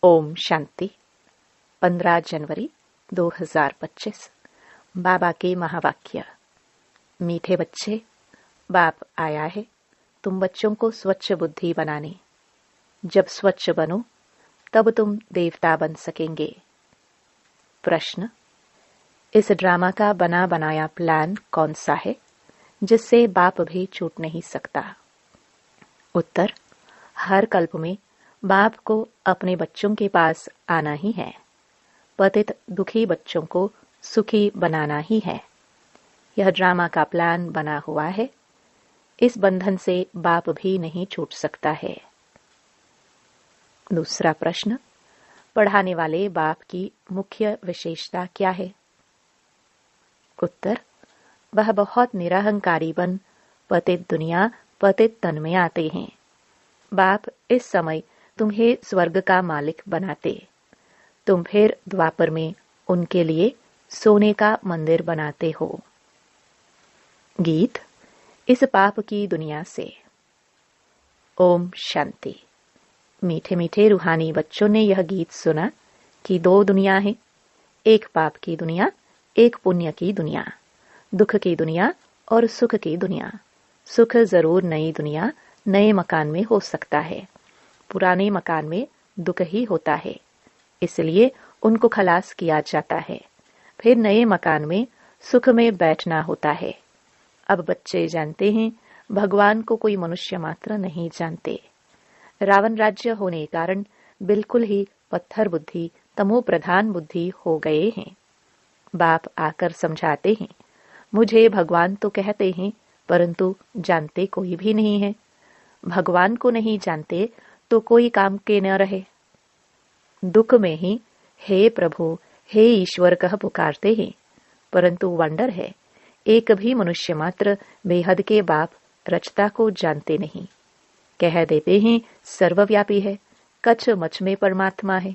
ओम शांति। 15 जनवरी 2025। बाबा के महावाक्य। मीठे बच्चे, बाप आया है तुम बच्चों को स्वच्छ बुद्धि बनाने। जब स्वच्छ बनो तब तुम देवता बन सकेंगे। प्रश्न, इस ड्रामा का बना बनाया प्लान कौन सा है जिससे बाप भी छूट नहीं सकता? उत्तर, हर कल्प में बाप को अपने बच्चों के पास आना ही है। पतित दुखी बच्चों को सुखी बनाना ही है। यह ड्रामा का प्लान बना हुआ है। इस बंधन से बाप भी नहीं छूट सकता है। दूसरा प्रश्न, पढ़ाने वाले बाप की मुख्य विशेषता क्या है? उत्तर, वह बहुत निरहंकारी बन पतित दुनिया पतित तन में आते हैं। बाप इस समय तुम्हें स्वर्ग का मालिक बनाते। तुम फिर द्वापर में उनके लिए सोने का मंदिर बनाते हो। गीत, इस पाप की दुनिया से। ओम शांति। मीठे मीठे रूहानी बच्चों ने यह गीत सुना कि दो दुनिया है, एक पाप की दुनिया, एक पुण्य की दुनिया, दुख की दुनिया और सुख की दुनिया। सुख जरूर नई दुनिया नए मकान में हो सकता है, पुराने मकान में दुख ही होता है, इसलिए उनको खलास किया जाता है। फिर नए मकान में सुख में बैठना होता है। अब बच्चे जानते हैं भगवान को कोई मनुष्य मात्र नहीं जानते। रावण राज्य होने कारण बिल्कुल ही पत्थर बुद्धि, तमो प्रधान बुद्धि हो गए हैं। बाप आकर समझाते हैं, मुझे भगवान तो कहते हैं परंतु जानते कोई भी नहीं है। भगवान को नहीं जानते तो कोई काम के न रहे। दुख में ही हे प्रभु हे ईश्वर कह पुकारते हैं, परंतु वंडर है एक भी मनुष्य मात्र बेहद के बाप रचता को जानते नहीं। कह देते हैं सर्वव्यापी है, कच्छ मच में परमात्मा है।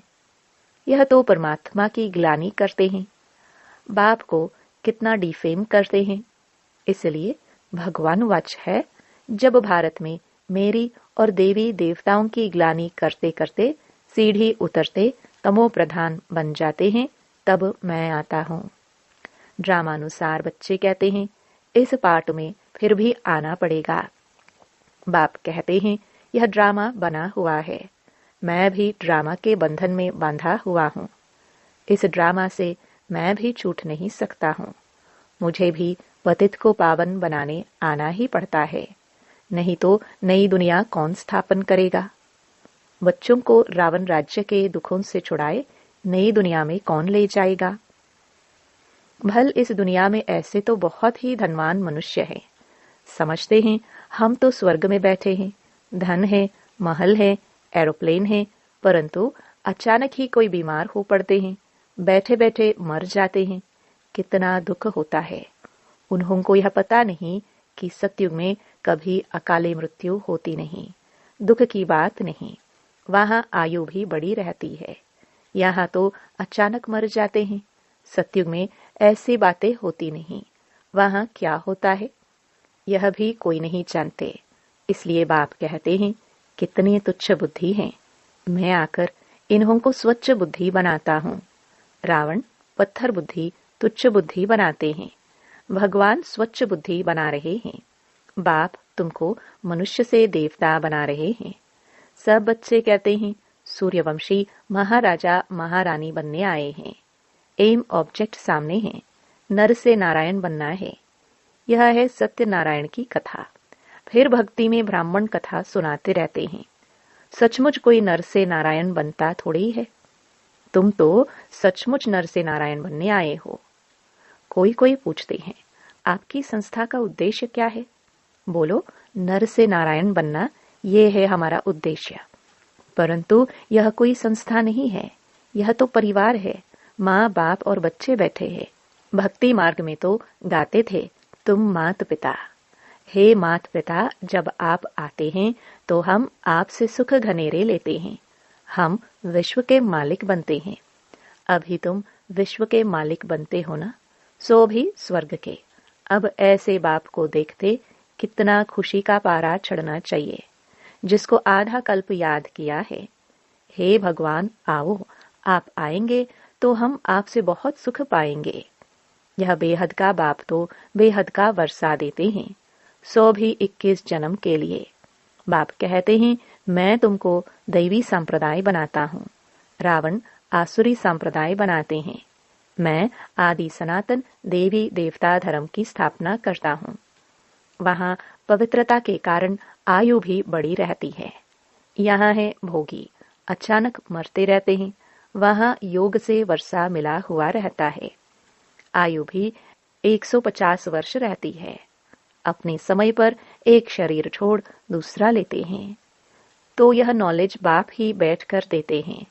यह तो परमात्मा की ग्लानि करते हैं। बाप को कितना डिफेम करते हैं। इसलिए भगवान वाच है, जब भारत में मेरी और देवी देवताओं की ग्लानि करते करते सीढ़ी उतरते तमो प्रधान बन जाते हैं, तब मैं आता हूँ। ड्रामानुसार बच्चे कहते हैं इस पाठ में फिर भी आना पड़ेगा। बाप कहते हैं यह ड्रामा बना हुआ है, मैं भी ड्रामा के बंधन में बांधा हुआ हूँ। इस ड्रामा से मैं भी छूट नहीं सकता हूँ। मुझे भी पतित को पावन बनाने आना ही पड़ता है, नहीं तो नई दुनिया कौन स्थापन करेगा? बच्चों को रावण राज्य के दुखों से छुड़ाए नई दुनिया में कौन ले जाएगा? भल इस दुनिया में ऐसे तो बहुत ही धनवान मनुष्य हैं। समझते हैं हम तो स्वर्ग में बैठे हैं, धन है, महल है, एरोप्लेन है, परंतु अचानक ही कोई बीमार हो पड़ते हैं, बैठे बैठे मर जाते हैं। कितना दुख होता है। उन्हों को यह पता नहीं कि सतयुग में कभी अकाले मृत्यु होती नहीं। दुख की बात नहीं, वहां आयु भी बड़ी रहती है। यहाँ तो अचानक मर जाते हैं। सतयुग में ऐसी बातें होती नहीं। वहां क्या होता है यह भी कोई नहीं जानते। इसलिए बाप कहते हैं कितनी तुच्छ बुद्धि है, मैं आकर इन्हों को स्वच्छ बुद्धि बनाता हूँ। रावण पत्थर बुद्धि तुच्छ बुद्धि बनाते हैं, भगवान स्वच्छ बुद्धि बना रहे हैं। बाप तुमको मनुष्य से देवता बना रहे हैं। सब बच्चे कहते हैं सूर्यवंशी महाराजा महारानी बनने आए हैं। एम ऑब्जेक्ट सामने है, नर से नारायण बनना है। यह है सत्यनारायण की कथा। फिर भक्ति में ब्राह्मण कथा सुनाते रहते हैं। सचमुच कोई नर से नारायण बनता थोड़ी है। तुम तो सचमुच नर से नारायण बनने आए हो। कोई कोई पूछते हैं आपकी संस्था का उद्देश्य क्या है? बोलो नर से नारायण बनना, ये है हमारा उद्देश्य। परंतु यह कोई संस्था नहीं है, यह तो परिवार है। माँ बाप और बच्चे बैठे हैं। भक्ति मार्ग में तो गाते थे तुम मात पिता। हे मात पिता, जब आप आते हैं तो हम आपसे सुख घनेरे लेते हैं। हम विश्व के मालिक बनते हैं। अभी तुम विश्व के मालिक बनते हो ना, सो भी स्वर्ग के। अब ऐसे बाप को देखते कितना खुशी का पारा चढ़ना चाहिए, जिसको आधा कल्प याद किया है। हे भगवान आओ, आप आएंगे तो हम आपसे बहुत सुख पाएंगे। यह बेहद का बाप तो बेहद का वर्षा देते हैं, 100 भी 21 जन्म के लिए। बाप कहते हैं मैं तुमको दैवी संप्रदाय बनाता हूँ, रावण आसुरी संप्रदाय बनाते हैं। मैं आदि सनातन देवी देवता धर्म की स्थापना करता हूँ। वहाँ पवित्रता के कारण आयु भी बड़ी रहती है। यहाँ है भोगी, अचानक मरते रहते हैं। वहाँ योग से वर्षा मिला हुआ रहता है। आयु भी 150 वर्ष रहती है। अपने समय पर एक शरीर छोड़ दूसरा लेते हैं। तो यह नॉलेज बाप ही बैठकर देते हैं।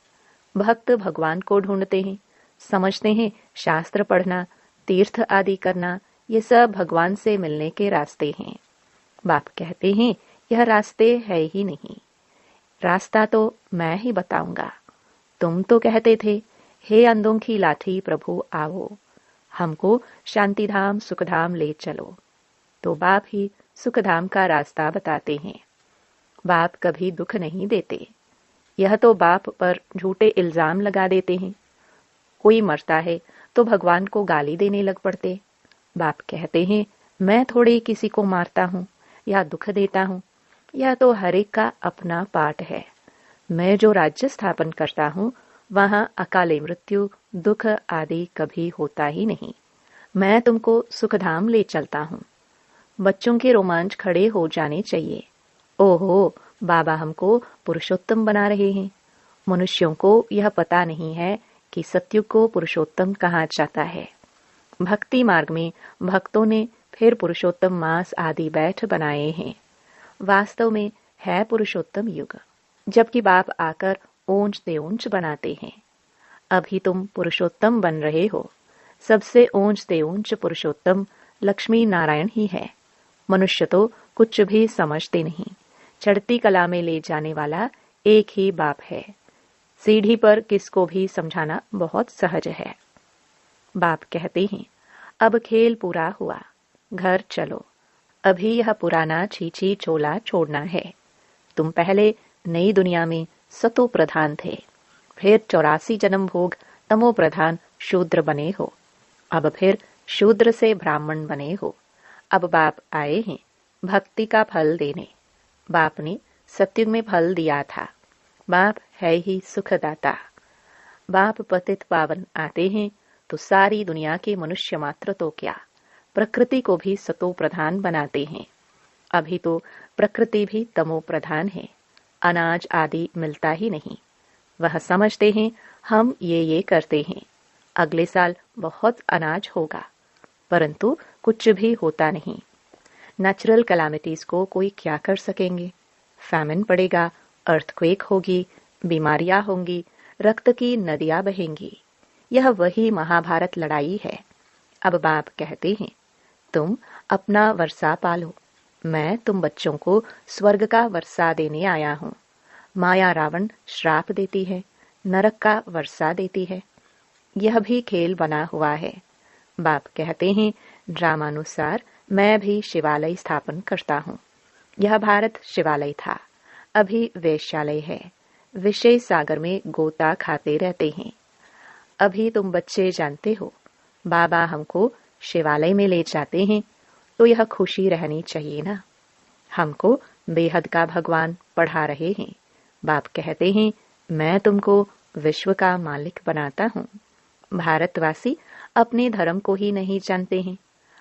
भक्त भगवान को ढूंढते हैं, समझते हैं शास्त्र पढ़ना, तीर्थ आदि करना, ये सब भगवान से मिलने के रास्ते हैं। बाप कहते हैं यह रास्ते है ही नहीं, रास्ता तो मैं ही बताऊंगा। तुम तो कहते थे हे अंधों की लाठी प्रभु आओ, हमको शांतिधाम सुखधाम ले चलो। तो बाप ही सुखधाम का रास्ता बताते हैं। बाप कभी दुख नहीं देते। यह तो बाप पर झूठे इल्जाम लगा देते हैं। कोई मरता है तो भगवान को गाली देने लग पड़ते। बाप कहते हैं मैं थोड़ी किसी को मारता हूँ या दुख देता हूँ, यह तो हर एक का अपना पाठ है। मैं जो राज्य स्थापन करता हूँ वहाँ अकाले मृत्यु दुख आदि कभी होता ही नहीं। मैं तुमको सुखधाम ले चलता हूँ। बच्चों के रोमांच खड़े हो जाने चाहिए। ओहो, बाबा हमको पुरुषोत्तम बना रहे हैं। मनुष्यों को यह पता नहीं है कि सत्युग को पुरुषोत्तम कहा जाता है। भक्ति मार्ग में भक्तों ने फिर पुरुषोत्तम मास आदि बैठ बनाए हैं। वास्तव में है पुरुषोत्तम युग, जबकि बाप आकर ऊंच से ऊंच बनाते हैं। अभी तुम पुरुषोत्तम बन रहे हो। सबसे ऊंच से ऊंच पुरुषोत्तम लक्ष्मी नारायण ही है। मनुष्य तो कुछ भी समझते नहीं। चढ़ती कला में ले जाने वाला एक ही बाप है। सीढ़ी पर किसको भी समझाना बहुत सहज है। बाप कहते हैं अब खेल पूरा हुआ, घर चलो। अभी यह पुराना छीछी चोला छोड़ना है। तुम पहले नई दुनिया में सतो प्रधान थे, फिर 84 जन्म भोग तमो प्रधान शूद्र बने हो, अब फिर शूद्र से ब्राह्मण बने हो। अब बाप आए हैं भक्ति का फल देने। बाप ने सत्युग में फल दिया था। बाप है ही सुखदाता। बाप पतित पावन आते हैं तो सारी दुनिया के मनुष्य मात्र तो क्या, प्रकृति को भी सतो प्रधान बनाते हैं। अभी तो प्रकृति भी तमो प्रधान है। अनाज आदि मिलता ही नहीं। वह समझते हैं हम ये करते हैं, अगले साल बहुत अनाज होगा, परंतु कुछ भी होता नहीं। नेचुरल कैलामिटीज को कोई क्या कर सकेंगे। फैमिन पड़ेगा, अर्थक्वेक होगी, बीमारियां होंगी, रक्त की नदियां बहेंगी। यह वही महाभारत लड़ाई है। अब बाप कहते हैं तुम अपना वर्षा पालो। मैं तुम बच्चों को स्वर्ग का वर्षा देने आया हूँ। माया रावण श्राप देती है, नरक का वर्षा देती है। यह भी खेल बना हुआ है। बाप कहते हैं ड्रामानुसार मैं भी शिवालय स्थापन करता हूँ। यह भारत शिवालय था, अभी वेश्यालय है। विषय सागर में गोता खाते रहते हैं। अभी तुम बच्चे जानते हो बाबा हमको शिवालय में ले जाते हैं तो यह खुशी रहनी चाहिए ना। हमको बेहद का भगवान पढ़ा रहे हैं। बाप कहते हैं मैं तुमको विश्व का मालिक बनाता हूँ। भारतवासी अपने धर्म को ही नहीं जानते हैं।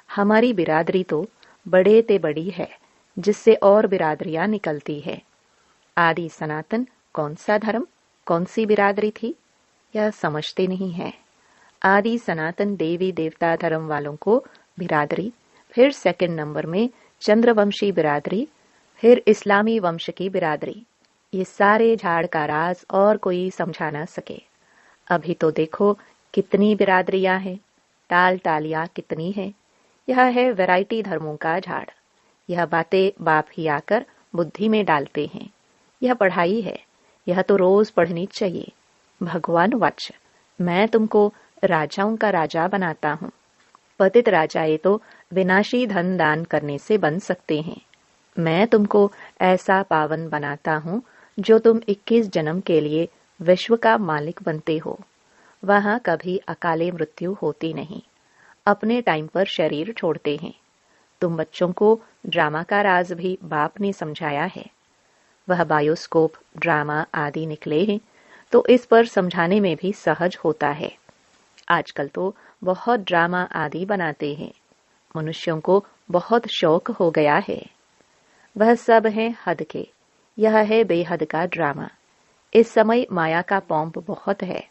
हमारी बिरादरी तो बड़े ते बड़ी है, जिससे और बिरादरियां निकलती है। आदि सनातन कौन सा धर्म, कौन सी बिरादरी थी, यह समझते नहीं है। आदि सनातन देवी देवता धर्म वालों को बिरादरी, फिर सेकंड नंबर में चंद्रवंशी बिरादरी, फिर इस्लामी वंश की बिरादरी। ये सारे झाड़ का राज और कोई समझा ना सके। अभी तो देखो कितनी बिरादरियां हैं, टाल टालियां कितनी हैं। यह है वैरायटी धर्मों का झाड़। यह बातें बाप ही आकर बुद्धि में डालते हैं। यह पढ़ाई है, यह तो रोज पढ़नी चाहिए। भगवान वाच, मैं तुमको राजाओं का राजा बनाता हूँ। पतित राजाए तो विनाशी धन दान करने से बन सकते हैं। मैं तुमको ऐसा पावन बनाता हूँ जो तुम 21 जन्म के लिए विश्व का मालिक बनते हो। वहां कभी अकाले मृत्यु होती नहीं। अपने टाइम पर शरीर छोड़ते हैं। तुम बच्चों को ड्रामा का राज भी बाप ने समझाया है। वह बायोस्कोप, ड्रामा आदि निकले हैं तो इस पर समझाने में भी सहज होता है। आजकल तो बहुत ड्रामा आदि बनाते हैं। मनुष्यों को बहुत शौक हो गया है। वह सब है हद के। यह है बेहद का ड्रामा। इस समय माया का पॉम्प बहुत है।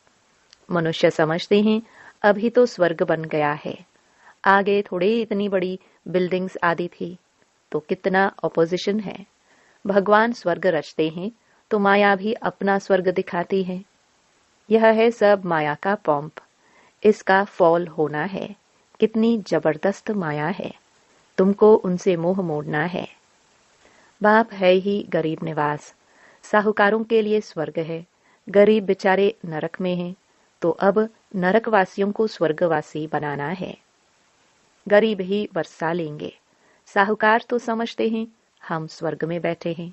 मनुष्य समझते हैं अभी तो स्वर्ग बन गया है। आगे थोड़ी इतनी बड़ी बिल्डिंग्स आदि थी तो कितना ऑपोजिशन है। भगवान स्वर्ग रचते हैं तो माया भी अपना स्वर्ग दिखाती है। यह है सब माया का पॉम्प। इसका फॉल होना है। कितनी जबरदस्त माया है। तुमको उनसे मोह मोड़ना है। बाप है ही गरीब निवास। साहूकारों के लिए स्वर्ग है। गरीब बेचारे नरक में हैं तो अब नरकवासियों को स्वर्गवासी बनाना है। गरीब ही वर्षा लेंगे। साहूकार तो समझते हैं हम स्वर्ग में बैठे हैं।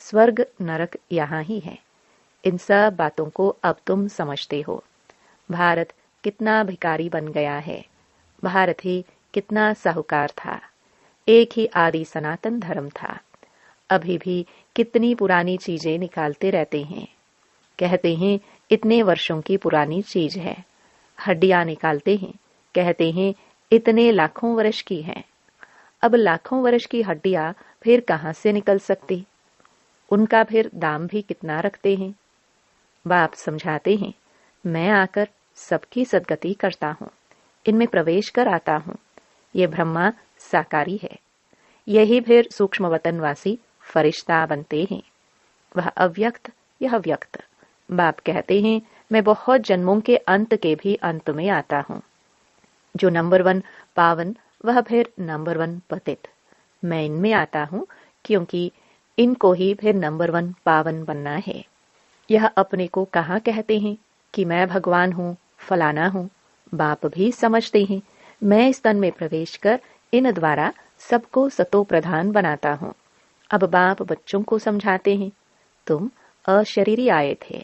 स्वर्ग नरक यहाँ ही है। इन सब बातों को अब तुम समझते हो। भारत कितना भिखारी बन गया है। भारत ही कितना साहूकार था। एक ही आदि सनातन धर्म था। अभी भी कितनी पुरानी चीजें निकालते रहते हैं। कहते हैं इतने वर्षों की पुरानी चीज है। हड्डियां निकालते हैं। कहते हैं इतने लाखों वर्ष की है। अब लाखों वर्ष की हड्डियां फिर कहां से निकल सकती। उनका फिर दाम भी कितना रखते हैं। बाप समझाते हैं मैं आकर सबकी सदगति करता हूँ। इनमें प्रवेश कर आता हूँ। ये ब्रह्मा साकारी है। यही फिर सूक्ष्म वतनवासी फरिश्ता बनते हैं। वह अव्यक्त, यह व्यक्त। बाप कहते हैं मैं बहुत जन्मों के अंत के भी अंत में आता हूँ। जो नंबर 1 पावन, वह फिर नंबर 1 पतित। मैं इनमें आता हूँ क्योंकि इनको ही फिर नंबर 1 पावन बनना है। यह अपने को कहाँ कहते हैं कि मैं भगवान हूँ, फलाना हूँ। बाप भी समझते हैं मैं इस तन में प्रवेश कर इन द्वारा सबको सतो प्रधान बनाता हूँ। अब बाप बच्चों को समझाते हैं तुम अशरीरी आए थे,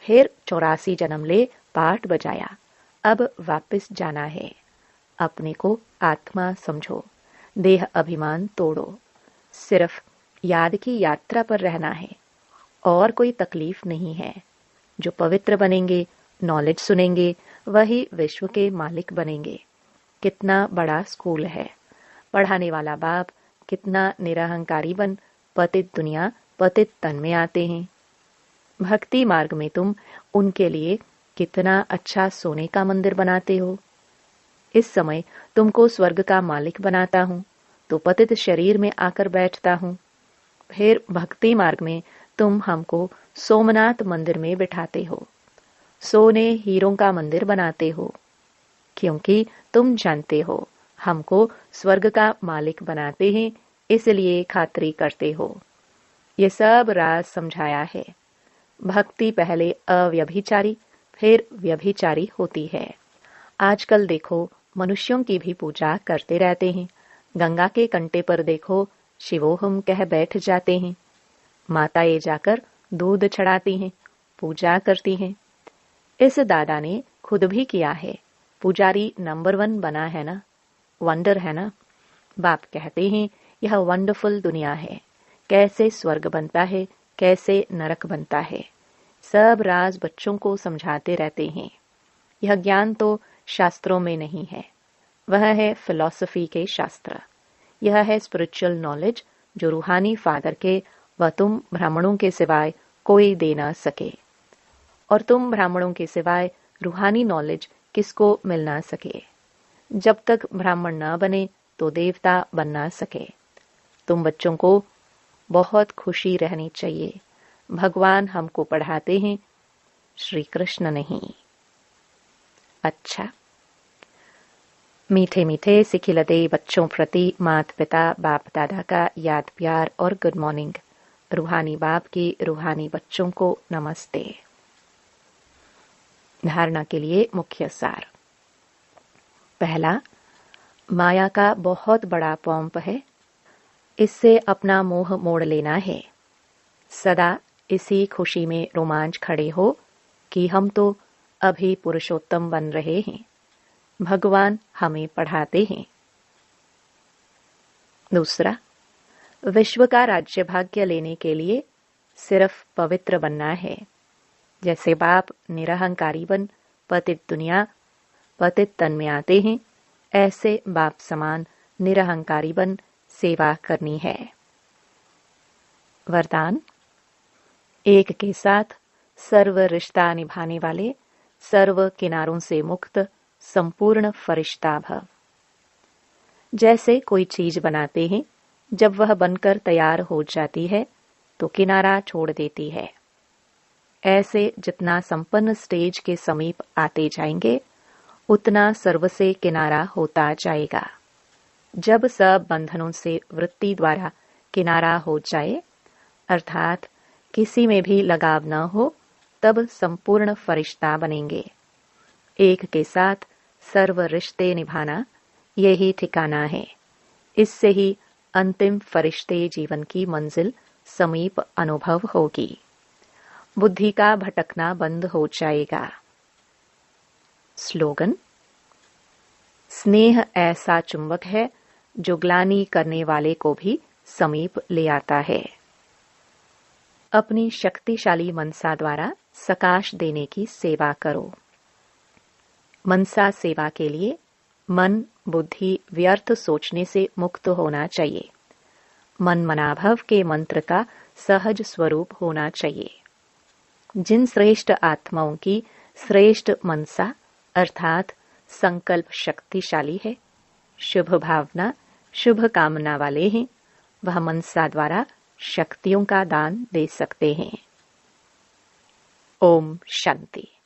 फिर 84 जन्म ले पाठ बजाया, अब वापस जाना है। अपने को आत्मा समझो, देह अभिमान तोड़ो। सिर्फ याद की यात्रा पर रहना है और कोई तकलीफ नहीं है। जो पवित्र बनेंगे, नॉलेज सुनेंगे, वही विश्व के मालिक बनेंगे। कितना बड़ा स्कूल है। पढ़ाने वाला बाप कितना निरहंकारी बन पतित दुनिया पतित तन में आते हैं। भक्ति मार्ग में तुम उनके लिए कितना अच्छा सोने का मंदिर बनाते हो। इस समय तुमको स्वर्ग का मालिक बनाता हूँ तो पतित शरीर में आकर बैठता हूँ। फिर भक्ति मार्ग में तुम हमको सोमनाथ मंदिर में बिठाते हो। सोने हीरों का मंदिर बनाते हो क्योंकि तुम जानते हो हमको स्वर्ग का मालिक बनाते हैं, इसलिए खातरी करते हो। ये सब राज समझाया है। भक्ति पहले अव्यभिचारी फिर व्यभिचारी होती है। आजकल देखो मनुष्यों की भी पूजा करते रहते हैं। गंगा के कंटे पर देखो शिवोहम कह बैठ जाते हैं। माताएं जाकर दूध चढ़ाती हैं, पूजा करती हैं। इस दादा ने खुद भी किया है। पुजारी नंबर 1 बना है ना। वंडर है ना। बाप कहते हैं यह वंडरफुल दुनिया है। कैसे स्वर्ग बनता है, कैसे नरक बनता है, सब राज बच्चों को समझाते रहते हैं। यह ज्ञान तो शास्त्रों में नहीं है, वह है फिलॉसफी के शास्त्र। यह है स्पिरिचुअल नॉलेज जो रूहानी फादर के व तुम ब्राह्मणों के सिवाय कोई दे ना सके। और तुम ब्राह्मणों के सिवाय रूहानी नॉलेज किसको मिल ना सके। जब तक ब्राह्मण न बने तो देवता बन ना सके। तुम बच्चों को बहुत खुशी रहनी चाहिए। भगवान हमको पढ़ाते हैं, श्री कृष्ण नहीं। अच्छा, मीठे मीठे सिखिलते बच्चों प्रति माता पिता बाप दादा का याद प्यार और गुड मॉर्निंग। रूहानी बाप की रूहानी बच्चों को नमस्ते। धारणा के लिए मुख्य सार। पहला, माया का बहुत बड़ा पॉम्प है, इससे अपना मोह मोड़ लेना है। सदा इसी खुशी में रोमांच खड़े हो कि हम तो अभी पुरुषोत्तम बन रहे हैं, भगवान हमें पढ़ाते हैं। दूसरा, विश्व का राज्य भाग्य लेने के लिए सिर्फ पवित्र बनना है। जैसे बाप निरहंकारी बन पतित दुनिया पतित तन में आते हैं, ऐसे बाप समान निरहंकारी बन सेवा करनी है। वरदान, एक के साथ सर्व रिश्ता निभाने वाले, सर्व किनारों से मुक्त संपूर्ण फरिश्ता भव। जैसे कोई चीज बनाते हैं, जब वह बनकर तैयार हो जाती है तो किनारा छोड़ देती है। ऐसे जितना संपन्न स्टेज के समीप आते जाएंगे, उतना सर्व से किनारा होता जाएगा। जब सब बंधनों से वृत्ति द्वारा किनारा हो जाए, अर्थात किसी में भी लगाव न हो, तब संपूर्ण फरिश्ता बनेंगे। एक के साथ सर्व रिश्ते निभाना, यही ठिकाना है। इससे ही अंतिम फरिश्ते जीवन की मंजिल समीप अनुभव होगी। बुद्धि का भटकना बंद हो जाएगा। स्लोगन, स्नेह ऐसा चुंबक है जो ग्लानि करने वाले को भी समीप ले आता है। अपनी शक्तिशाली मनसा द्वारा सकाश देने की सेवा करो। मनसा सेवा के लिए मन बुद्धि व्यर्थ सोचने से मुक्त होना चाहिए। मन मनाभव के मंत्र का सहज स्वरूप होना चाहिए। जिन श्रेष्ठ आत्माओं की श्रेष्ठ मनसा अर्थात संकल्प शक्तिशाली है, शुभ भावना शुभ कामना वाले हैं, वह मनसा द्वारा शक्तियों का दान दे सकते हैं। ओम शांति।